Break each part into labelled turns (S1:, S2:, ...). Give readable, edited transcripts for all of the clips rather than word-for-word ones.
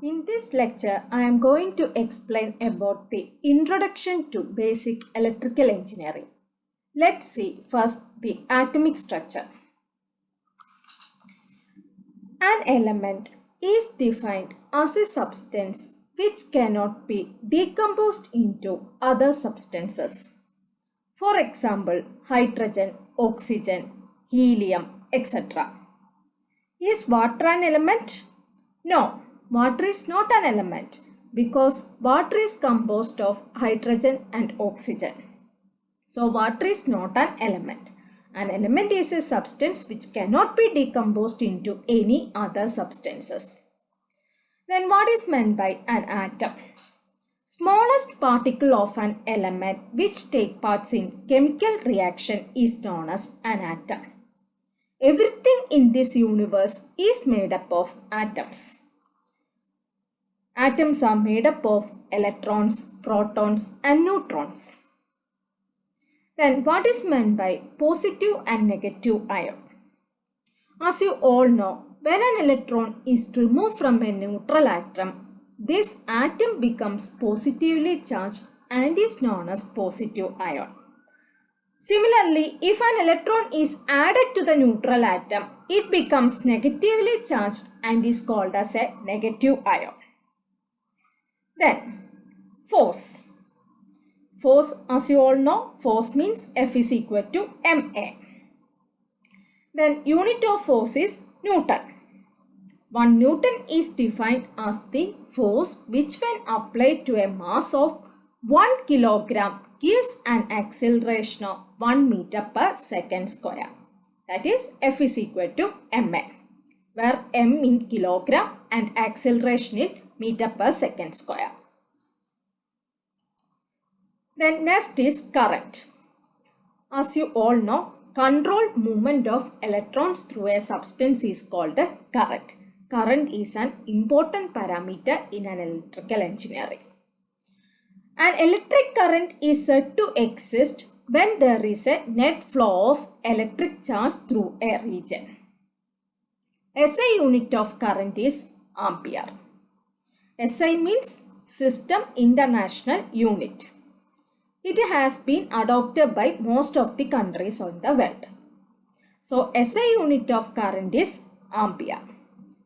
S1: In this lecture, I am going to explain about the introduction to basic electrical engineering. Let's see first the atomic structure. An element is defined as a substance which cannot be decomposed into other substances. For example, hydrogen, oxygen, helium, etc. Is water an element? No, water is not an element because water is composed of hydrogen and oxygen. So water is not an element. An element is a substance which cannot be decomposed into any other substances. Then what is meant by an atom? Smallest particle of an element which take parts in chemical reaction is known as an atom. Everything in this universe is made up of atoms. Atoms are made up of electrons, protons and neutrons. Then what is meant by positive and negative ion? As you all know, when an electron is removed from a neutral atom, this atom becomes positively charged and is known as positive ion. Similarly, if an electron is added to the neutral atom, it becomes negatively charged and is called as a negative ion. Then, force. Force, as you all know, force means F is equal to ma. Then, unit of force is Newton. 1 Newton is defined as the force which when applied to a mass of 1 kilogram gives an acceleration of 1 meter per second square. That is F is equal to ma, where m in kilogram and acceleration in meter per second square. Then next is current. As you all know, controlled movement of electrons through a substance is called current. Current is an important parameter in an electrical engineering. An electric current is said to exist when there is a net flow of electric charge through a region. SI unit of current is ampere. SI means System International Unit. It has been adopted by most of the countries of the world. So, SI unit of current is ampere.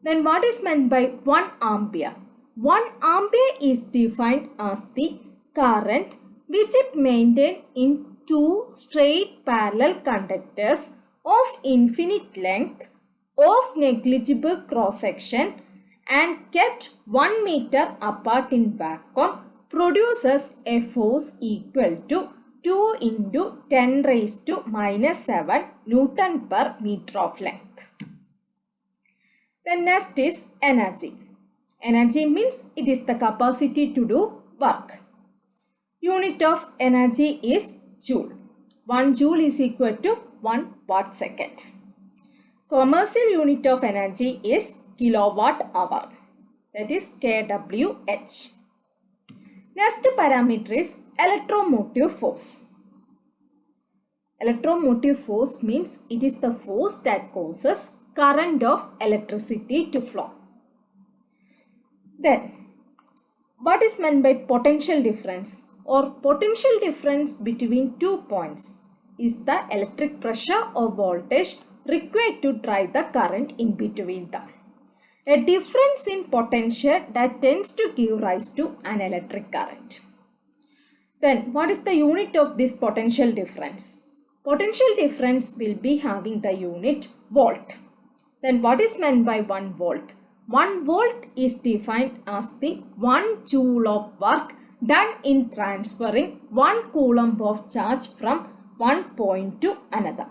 S1: Then what is meant by 1 ampere? 1 ampere is defined as the current which is maintained in 2 straight parallel conductors of infinite length of negligible cross section and kept 1 meter apart in vacuum produces a force equal to 2 into 10 raised to minus 7 Newton per meter of length. Then next is energy. Energy means it is the capacity to do work. Unit of energy is joule. 1 joule is equal to 1 watt second. Commercial unit of energy is kilowatt hour. That is kWh. Next parameter is electromotive force. Electromotive force means it is the force that causes current of electricity to flow. Then, what is meant by potential difference or potential difference between 2 points is the electric pressure or voltage required to drive the current in between them. A difference in potential that tends to give rise to an electric current. Then, what is the unit of this potential difference? Potential difference will be having the unit volt. Then what is meant by 1 volt? 1 volt is defined as the 1 joule of work done in transferring 1 coulomb of charge from one point to another.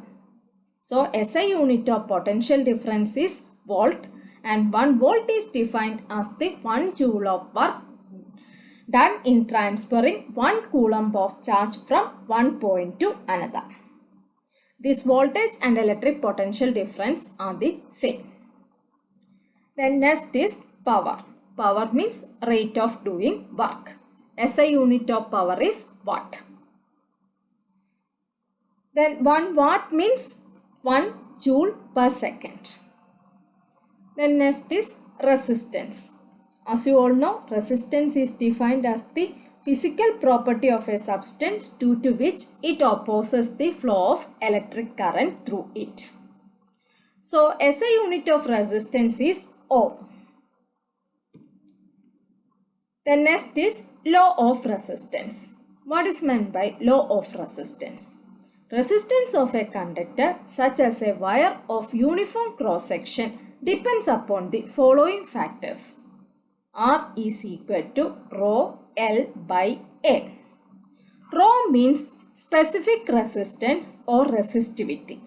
S1: So SI unit of potential difference is volt and 1 volt is defined as the 1 joule of work done in transferring 1 coulomb of charge from one point to another. This voltage and electric potential difference are the same. Then next is power. Power means rate of doing work. SI unit of power is watt. Then 1 watt means 1 joule per second. Then next is resistance. As you all know, resistance is defined as the physical property of a substance due to which it opposes the flow of electric current through it. So, SI unit of resistance is ohm. The next is law of resistance. What is meant by law of resistance? Resistance of a conductor such as a wire of uniform cross section depends upon the following factors. R is equal to rho L by A. Rho means specific resistance or resistivity.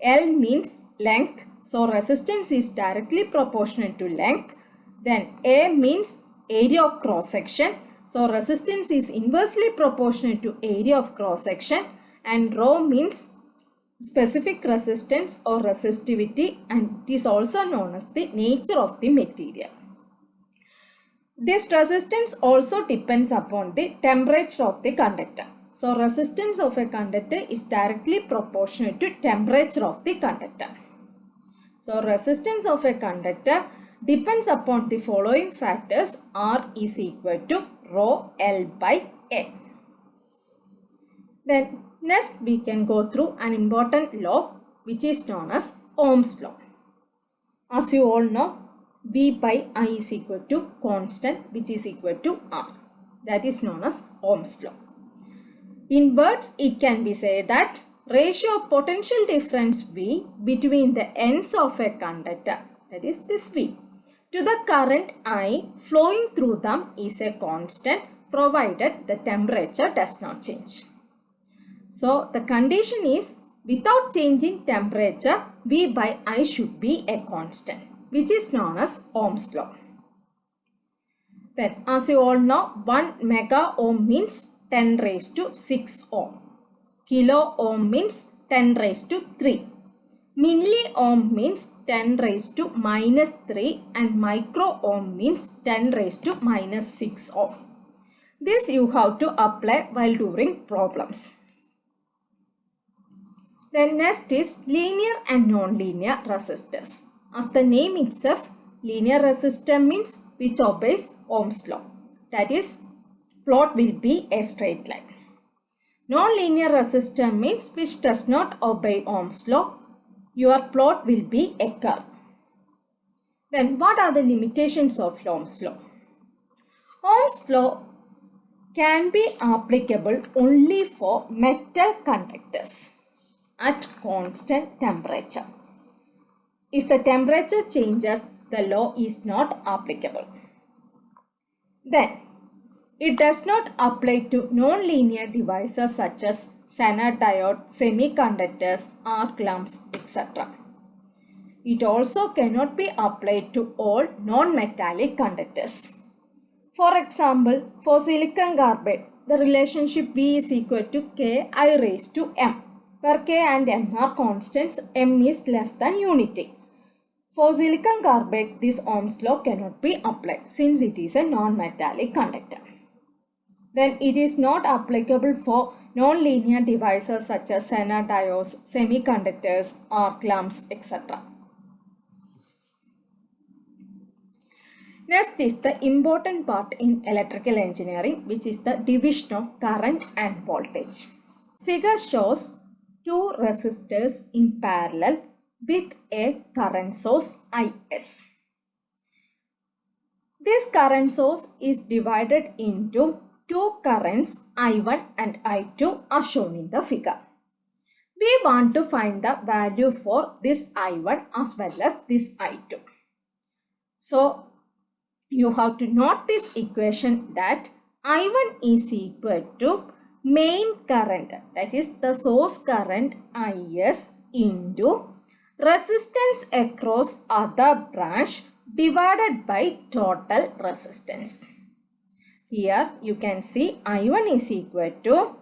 S1: L means length, so resistance is directly proportional to length. Then A means area of cross section, so resistance is inversely proportional to area of cross section, and rho means specific resistance or resistivity, and it is also known as the nature of the material. This resistance also depends upon the temperature of the conductor. So resistance of a conductor is directly proportional to temperature of the conductor. So resistance of a conductor depends upon the following factors. R is equal to rho L by A. Then next we can go through an important law which is known as Ohm's law. As you all know, V by I is equal to constant which is equal to R. That is known as Ohm's law. In words, it can be said that ratio of potential difference V between the ends of a conductor, that is this V, to the current I flowing through them is a constant provided the temperature does not change. So the condition is without changing temperature, V by I should be a constant, which is known as Ohm's law. Then as you all know, 1 mega ohm means 10 raised to 6 ohm. Kilo ohm means 10 raised to 3. Milli ohm means 10 raised to minus 3 and micro ohm means 10 raised to minus 6 ohm. This you have to apply while doing problems. Then next is linear and non-linear resistors. As the name itself, linear resistor means which obeys Ohm's law. That is, plot will be a straight line. Non-linear resistor means which does not obey Ohm's law. Your plot will be a curve. Then what are the limitations of Ohm's law? Ohm's law can be applicable only for metal conductors at constant temperature. If the temperature changes, the law is not applicable. Then, it does not apply to non-linear devices such as Zener diode, semiconductors, arc lamps, etc. It also cannot be applied to all non-metallic conductors. For example, for silicon carbide, the relationship V is equal to Ki raised to M, where K and M are constants, M is less than unity. For silicon carbide, this Ohm's law cannot be applied since it is a non-metallic conductor. Then it is not applicable for non-linear devices such as Zener diodes, semiconductors, arc lamps, etc. Next is the important part in electrical engineering, which is the division of current and voltage. Figure shows two resistors in parallel with a current source Is. This current source is divided into two currents I1 and I2 are shown in the figure. We want to find the value for this I1 as well as this I2. So, you have to note this equation that I1 is equal to main current, that is the source current Is, into resistance across other branch divided by total resistance. Here you can see I1 is equal to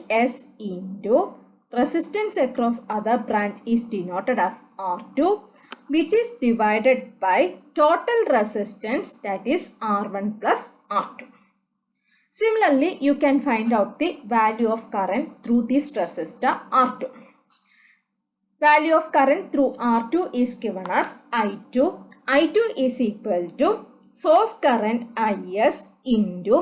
S1: Is into resistance across other branch is denoted as R2, which is divided by total resistance, that is R1 plus R2. Similarly, you can find out the value of current through this resistor R2. Value of current through R2 is given as I2. I2 is equal to source current IS into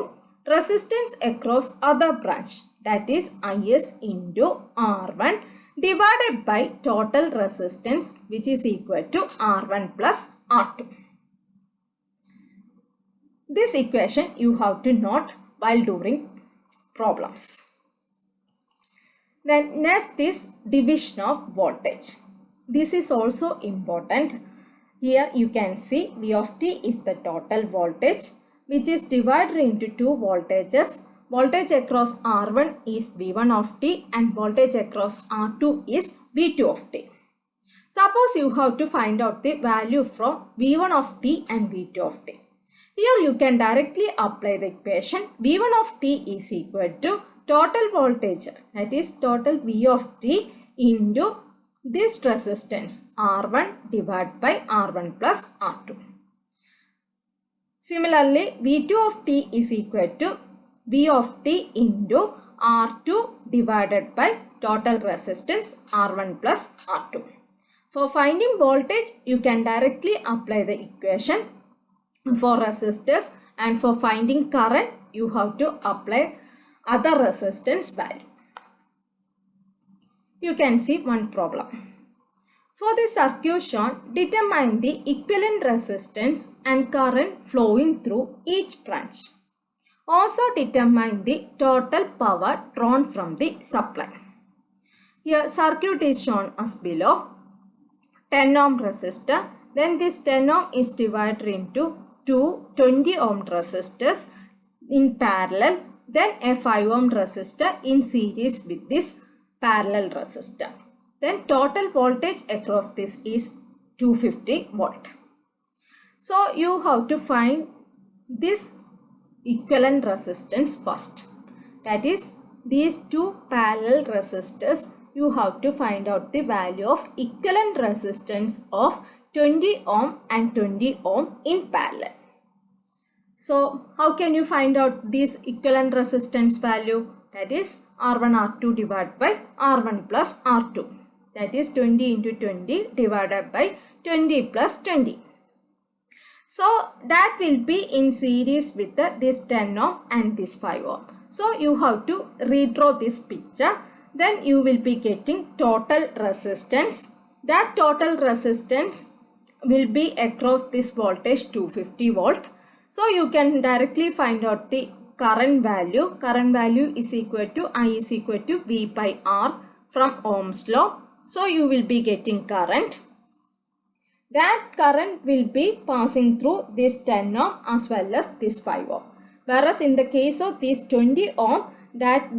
S1: resistance across other branch, that is IS into R1 divided by total resistance, which is equal to R1 plus R2. This equation you have to note while doing problems. Then next is division of voltage. This is also important. Here you can see V of t is the total voltage, which is divided into two voltages. Voltage across R1 is V1 of t and voltage across R2 is V2 of t. Suppose you have to find out the value from V1 of t and V2 of t. Here you can directly apply the equation V1 of t is equal to total voltage, that is total V of t into this resistance R1 divided by R1 plus R2. Similarly, V2 of t is equal to V of t into R2 divided by total resistance R1 plus R2. For finding voltage, you can directly apply the equation for resistors, and for finding current, you have to apply other resistance value. You can see one problem. For the circuit shown, determine the equivalent resistance and current flowing through each branch. Also determine the total power drawn from the supply. Here circuit is shown as below. 10 ohm resistor. Then this 10 ohm is divided into two 20 ohm resistors in parallel. Then a 5 ohm resistor in series with this parallel resistor. Then total voltage across this is 250 volt. So you have to find this equivalent resistance first. That is, these two parallel resistors, you have to find out the value of equivalent resistance of 20 ohm and 20 ohm in parallel. So how can you find out this equivalent resistance value? That is R1 R2 divided by R1 plus R2. That is 20 into 20 divided by 20 plus 20. So that will be in series with this 10 ohm and this 5 ohm. So you have to redraw this picture. Then you will be getting total resistance. That total resistance will be across this voltage 250 volt. So you can directly find out the current value. Current value is equal to I is equal to V by R from Ohm's law. So you will be getting current. That current will be passing through this 10 ohm as well as this 5 ohm. Whereas in the case of this 20 ohm, that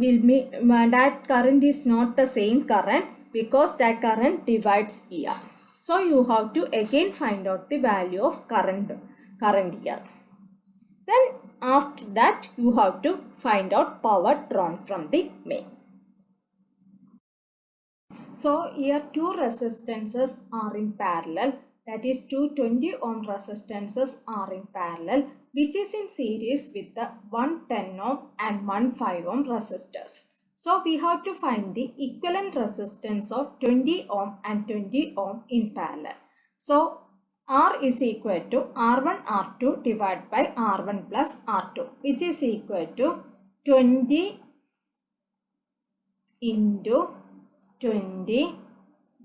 S1: current is not the same current because that current divides here. So you have to again find out the value of current here. Then after that you have to find out power drawn from the main. So here two resistances are in parallel, that is two 20 ohm resistances are in parallel, which is in series with the one 10 ohm and one 5 ohm resistors. So we have to find the equivalent resistance of 20 ohm and 20 ohm in parallel. So R is equal to R1 R2 divided by R1 plus R2, which is equal to 20 into 20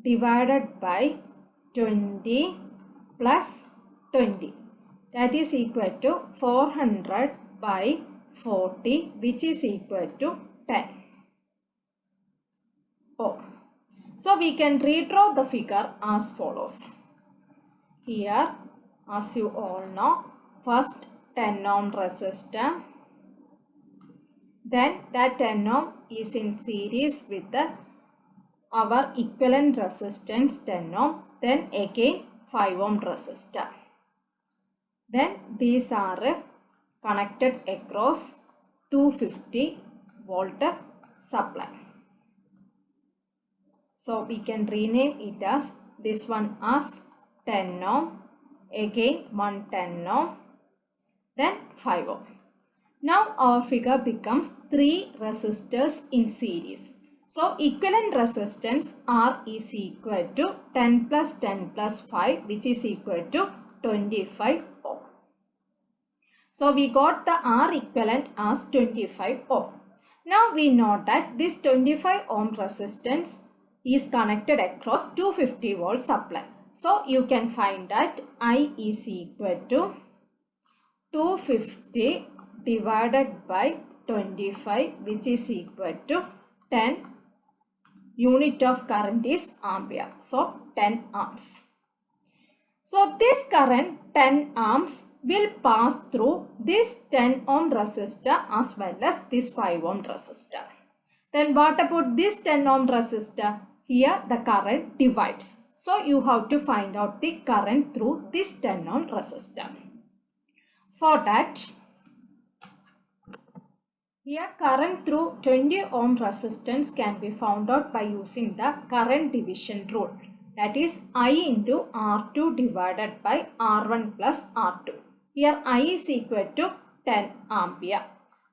S1: divided by 20 plus 20. That is equal to 400 by 40, which is equal to 10 ohm. So we can redraw the figure as follows. Here, as you all know, first 10 ohm resistor, then that 10 ohm is in series with our equivalent resistance 10 ohm, then again 5 ohm resistor. Then these are connected across 250 volt supply. So we can rename it as this one as 10 ohm, again one 10 ohm, then 5 ohm. Now our figure becomes 3 resistors in series. So equivalent resistance R is equal to 10 plus 10 plus 5, which is equal to 25 ohm. So we got the R equivalent as 25 ohm. Now we know that this 25 ohm resistance is connected across 250 volt supply. So you can find that I is equal to 250 divided by 25, which is equal to 10. Unit of current is ampere. So 10 amps. So this current 10 amps will pass through this 10 ohm resistor as well as this 5 ohm resistor. Then what about this 10 ohm resistor? Here the current divides. So you have to find out the current through this 10 ohm resistor. For that, here current through 20 ohm resistance can be found out by using the current division rule. That is I into R2 divided by R1 plus R2. Here I is equal to 10 ampere.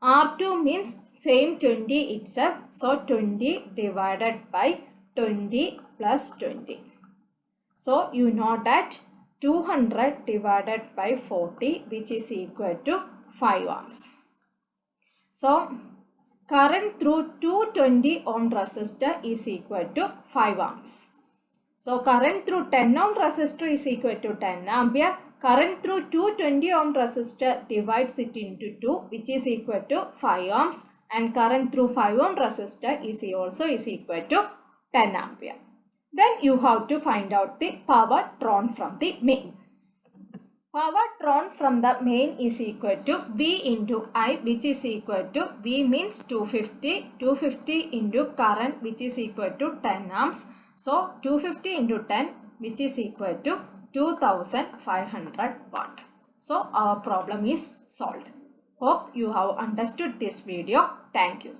S1: R2 means same 20 itself. So 20 divided by 20 plus 20. So you know that 200 divided by 40, which is equal to 5 amps. So current through 220 ohm resistor is equal to 5 amps. So current through 10 ohm resistor is equal to 10 ampere. Current through 220 ohm resistor divides it into 2, which is equal to 5 amps. And current through 5 ohm resistor is also equal to 10 ampere. Then you have to find out the power drawn from the main. Power drawn from the main is equal to V into I, which is equal to V means 250. 250 into current, which is equal to 10 amps. So 250 into 10, which is equal to 2500 watt. So our problem is solved. Hope you have understood this video. Thank you.